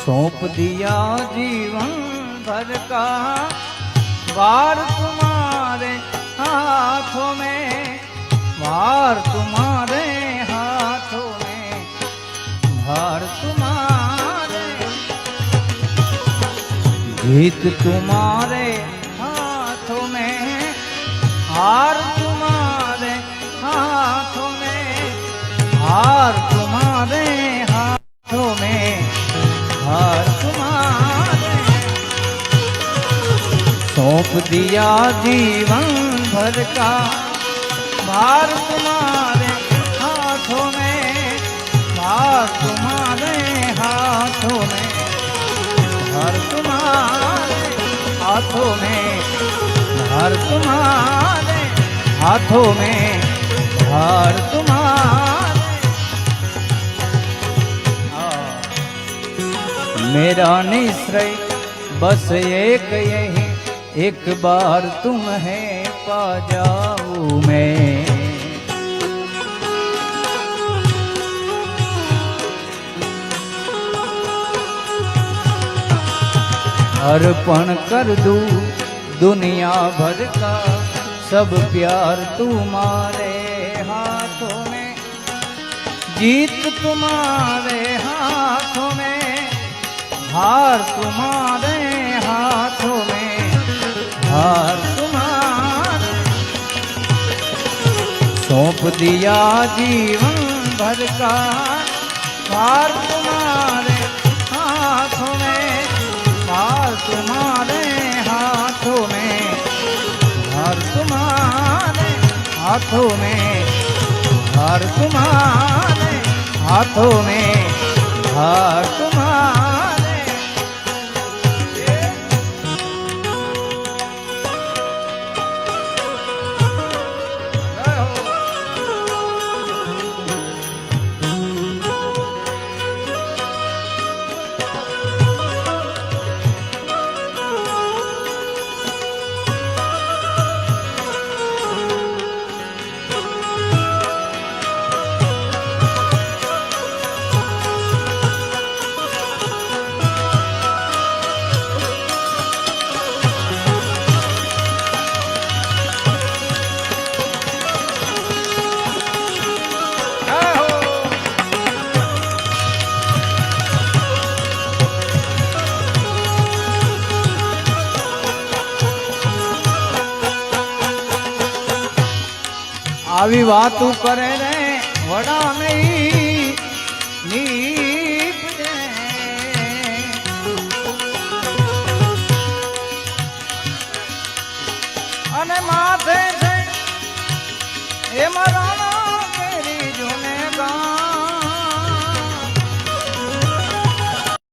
सौंप दिया जीवन भर का वार तुम्हारे हाथों में, वार तुम्हारे हाथों में, भार तुम्हारे, जीत तुम्हारे हाथों में, हार तुम्हारे हाथों में, हार तुम्हारे हाथों में, हार तुम्हारे। सौंप दिया जीवन भर का भार तुम्हारे हाथों में, भार तुम्हारे हाथों में, भार तुम्हारे हाथों में, भार तुम्हारे हाथों में, भार तुम्हारे। मेरा निश्चय बस एक यही, एक बार तुम्हें पा जाऊं मैं। अर्पण कर दूं दुनिया भर का सब प्यार तुम्हारे हाथों में, जीत तुम्हारे हाथों में, हार तुम्हारे हाथों में, हार तुम्हारे। सौंप दिया जीवन भर का भार तुम्हारे हाथों में, भार तुम्हारे हाथों में, भार तुम्हारे हाथों में, भार तुम्हारे हाथों में, भार तुम्हारे। આવી વાતું કરે રે વડા નહીં નીપજે, અને માથે છે એ મારા